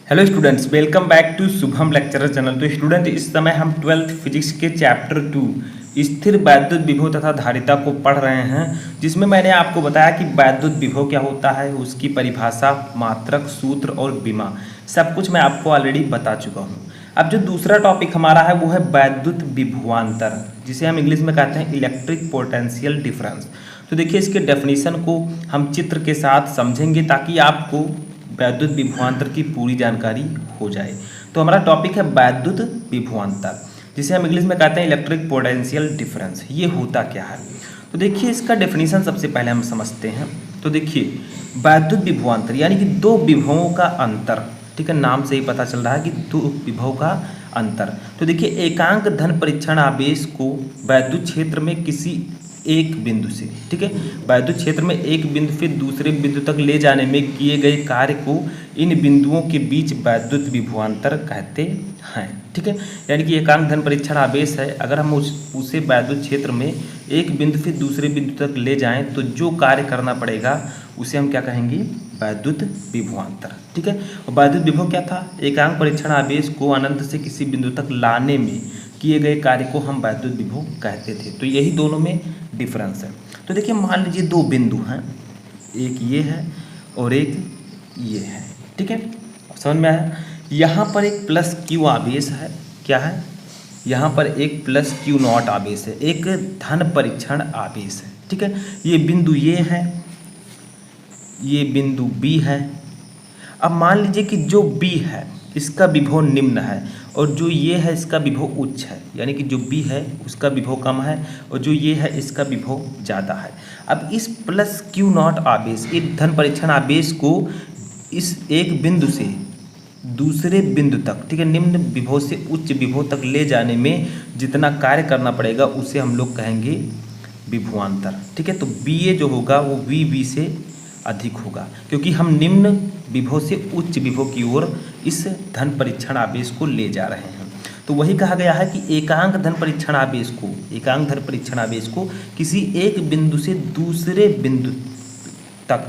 Hello students, welcome back to Shubham lecturer channel. तो student, इस समय हम 12th फिजिक्स के चैप्टर 2 स्थिर वैद्युत विभव तथा धारिता को पढ़ रहे हैं, जिसमें मैंने आपको बताया कि वैद्युत विभव क्या होता है, उसकी परिभाषा, मात्रक, सूत्र और विमा, सब कुछ मैं आपको ऑलरेडी बता चुका हूँ। अब जो दूसरा टॉपिक हमारा है वो है वैद्युत विभवांतर, जिसे हम इंग्लिश में कहते हैं इलेक्ट्रिक पोटेंशियल डिफरेंस। तो देखिए, इसके डेफिनेशन को हम चित्र के साथ समझेंगे ताकि आपको वैद्युत विभवांतर की पूरी जानकारी हो जाए। तो हमारा टॉपिक है वैद्युत विभवांतर, जिसे हम इंग्लिश में कहते हैं इलेक्ट्रिक पोटेंशियल डिफरेंस। ये होता क्या है? तो देखिए, इसका डेफिनेशन सबसे पहले हम समझते हैं। तो देखिए, वैद्युत विभवांतर यानी कि दो विभवों का अंतर, ठीक है, नाम से ही पता चल रहा है कि दो विभव का अंतर। तो देखिए, एकांक धन परीक्षण आवेश को वैद्युत क्षेत्र में किसी एक बिंदु से, ठीक है, वैद्युत क्षेत्र में एक बिंदु से दूसरे बिंदु तक ले जाने में किए गए कार्य को इन बिंदुओं के बीच वैद्युत विभवांतर कहते हैं, ठीक है। यानी कि एकांक धन परीक्षण आवेश है, अगर हम उसे वैद्युत क्षेत्र में एक बिंदु से दूसरे बिंदु तक ले जाएं तो जो कार्य करना पड़ेगा उसे हम क्या कहेंगे? वैद्युत विभवांतर, ठीक है। और वैद्युत विभव क्या था? एकांक परीक्षण आवेश को अनंत से किसी बिंदु तक लाने में किए गए कार्य को हम वैद्युत विभव कहते थे। तो यही दोनों में डिफरेंस है। तो देखिए, मान लीजिए दो बिंदु हैं, एक ये है और एक ये है, ठीक है, समझ में आया? यहाँ पर एक प्लस क्यू आवेश है, क्या है? यहाँ पर एक प्लस क्यू नॉट आवेश है, एक धन परीक्षण आवेश है, ठीक है। ये बिंदु ये है, ये बिंदु बी है। अब मान लीजिए कि जो बी है इसका विभव निम्न है और जो ये है इसका विभव उच्च है, यानी कि जो बी है उसका विभव कम है और जो ये है इसका विभव ज़्यादा है। अब इस प्लस क्यू नॉट आवेश, एक धन परीक्षण आवेश को इस एक बिंदु से दूसरे बिंदु तक, ठीक है, निम्न विभव से उच्च विभव तक ले जाने में जितना कार्य करना पड़ेगा उसे हम लोग कहेंगे विभवांतर, ठीक है। तो बी ए जो होगा वो वी बी से अधिक होगा, क्योंकि हम निम्न विभव से उच्च विभव की ओर इस धन परीक्षण आवेश को ले जा रहे हैं। तो वही कहा गया है कि एकांक धन परीक्षण आवेश को, एकांक धन परीक्षण आवेश को किसी एक बिंदु से दूसरे बिंदु तक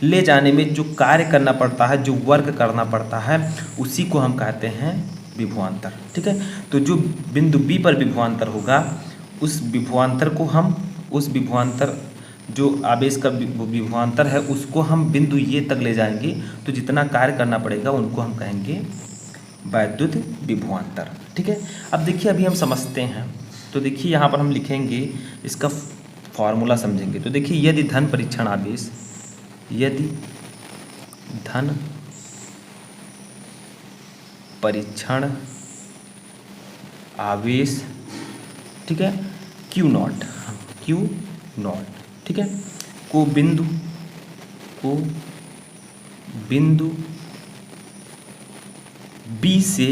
ले जाने में जो कार्य करना पड़ता है, जो वर्क करना पड़ता है, उसी को हम कहते हैं विभवांतर, ठीक है। तो जो बिंदु बी पर विभवांतर होगा, उस विभवांतर को हम, उस विभवांतर जो आवेश का विभवांतर है उसको हम बिंदु ये तक ले जाएंगे तो जितना कार्य करना पड़ेगा उनको हम कहेंगे वैद्युत विभवांतर, ठीक है। अब देखिए, अभी हम समझते हैं। तो देखिए, यहाँ पर हम लिखेंगे, इसका फॉर्मूला समझेंगे। तो देखिए, यदि धन परीक्षण आवेश, यदि धन परीक्षण आवेश, ठीक है, क्यू नॉट, ठीक है, को बिंदु बी से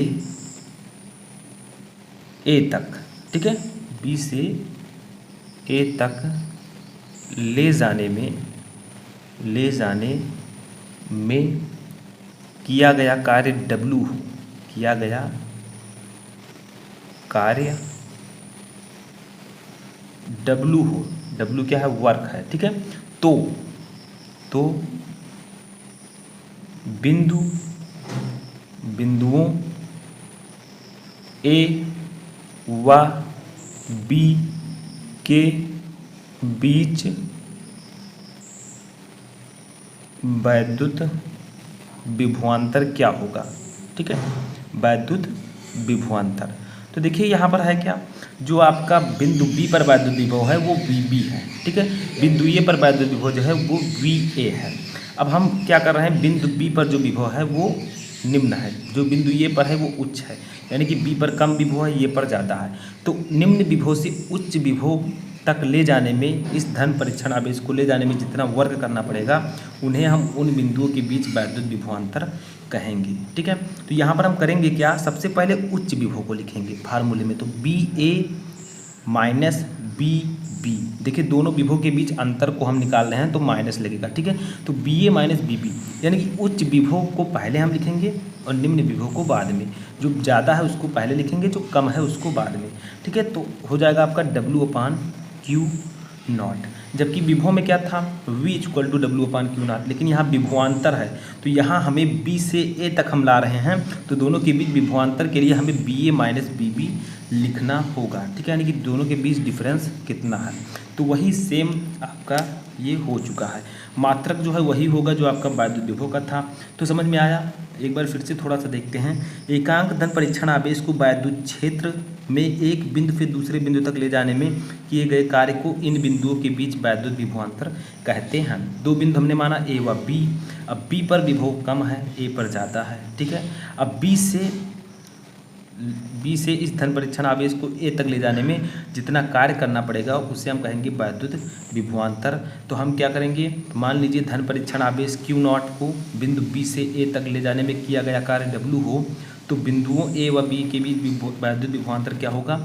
ए तक, ठीक है, बी से ए तक ले जाने में किया गया कार्य W हो, किया गया कार्य W हो, W क्या है? वर्क है, ठीक है। तो बिंदुओं A व B के बीच वैद्युत विभवांतर क्या होगा, ठीक है, वैद्युत विभवांतर। तो देखिए, यहाँ पर है क्या? जो आपका बिंदु बी पर वैद्युत विभव है वो VB है, ठीक है। बिंदु ए पर वैद्युत विभव जो है वो VA है। अब हम क्या कर रहे हैं? बिंदु बी पर जो विभव है वो निम्न है, जो बिंदु ए पर है वो उच्च है, यानी कि बी पर कम विभव है, ए पर ज़्यादा है। तो निम्न विभव से उच्च विभव तक ले जाने में, इस धन परीक्षण आवेश को ले जाने में जितना वर्क करना पड़ेगा उन्हें हम उन बिंदुओं के बीच वैद्युत विभवांतर कहेंगे, ठीक है। तो यहाँ पर हम करेंगे क्या? सबसे पहले उच्च विभव को लिखेंगे फार्मूले में। तो BA माइनस BB, देखिए दोनों विभव के बीच अंतर को हम निकाल रहे हैं तो माइनस लगेगा, ठीक है। तो BA माइनस BB, यानी कि उच्च विभव को पहले हम लिखेंगे और निम्न विभव को बाद में। जो ज़्यादा है उसको पहले लिखेंगे, जो कम है उसको बाद में, ठीक है। तो हो जाएगा आपका W/Q नॉट। जबकि विभव में क्या था v equal to W upon q naught, लेकिन यहाँ विभवांतर है तो यहाँ हमें b से a तक हम ला रहे हैं, तो दोनों के बीच विभवांतर के लिए हमें B A minus B B लिखना होगा, ठीक है, यानी कि दोनों के बीच डिफरेंस कितना है। तो वही सेम आपका ये हो चुका है, मात्रक जो है वही होगा जो आपका वैद्युत विभव का था। तो समझ में आया। एक बार फिर से थोड़ा सा देखते हैं। एकांक धन परीक्षण आवेश को वैद्युत क्षेत्र में एक बिंदु से दूसरे बिंदु तक ले जाने में किए गए कार्य को इन बिंदुओं के बीच वैद्युत विभवांतर कहते हैं। दो बिंदु हमने माना ए व बी। अब बी पर विभव कम है, ए पर ज़्यादा है, ठीक है। अब बी से इस धन परीक्षण आवेश को ए तक ले जाने में जितना कार्य करना पड़ेगा उसे हम कहेंगे वैद्युत विभवांतर। तो हम क्या करेंगे, मान लीजिए धन परीक्षण आवेश क्यू नॉट को बिंदु बी से ए तक ले जाने में किया गया कार्य डब्ल्यू हो, तो बिंदुओं ए व बी के बीच वैद्युत विभवांतर क्या होगा,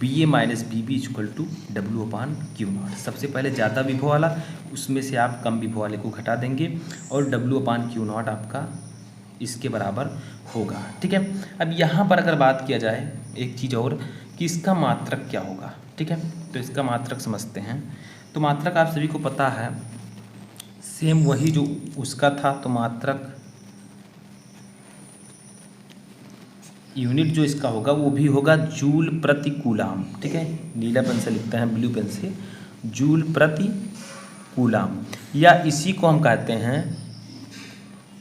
B A minus B B equal to W upon q naught. सबसे पहले ज़्यादा विभव वाला, उसमें से आप कम विभव वाले को घटा देंगे और डब्ल्यू अपान क्यू नॉट आपका इसके बराबर होगा, ठीक है। अब यहाँ पर अगर बात किया जाए एक चीज़ और कि इसका मात्रक क्या होगा, ठीक है, तो इसका मात्रक समझते हैं। तो मात्रक आप सभी को पता है, सेम वही जो उसका था, तो मात्रक यूनिट जो इसका होगा वो भी होगा जूल प्रति कूलाम, ठीक है। नीला पेन से लिखते हैं, ब्लू पेन से, जूल प्रति कूलाम, या इसी को हम कहते हैं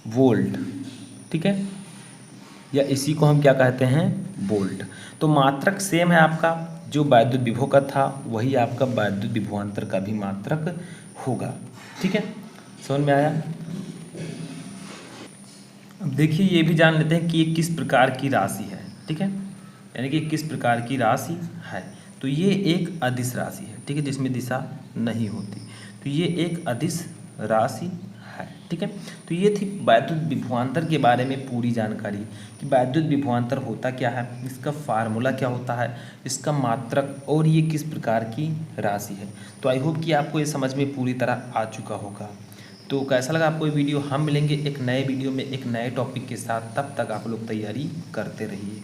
वोल्ट, ठीक है, या इसी को हम क्या कहते हैं, वोल्ट। तो मात्रक सेम है आपका, जो वैद्युत विभव का था वही आपका वैद्युत विभवांतर का भी मात्रक होगा, ठीक है। समझ में आया। अब देखिए ये भी जान लेते हैं कि ये किस प्रकार की राशि है, ठीक है, यानी कि किस प्रकार की राशि है। तो ये एक अदिश राशि है, ठीक है, जिसमें दिशा नहीं होती, तो ये एक अदिश राशि है, ठीक है। तो ये थी वैद्युत विभवांतर के बारे में पूरी जानकारी कि वैद्युत विभवांतर होता क्या है, इसका फार्मूला क्या होता है, इसका मात्रक, और ये किस प्रकार की राशि है। तो आई होप कि आपको ये समझ में पूरी तरह आ चुका होगा। तो कैसा लगा आपको ये वीडियो। हम मिलेंगे एक नए वीडियो में एक नए टॉपिक के साथ, तब तक आप लोग तैयारी करते रहिए।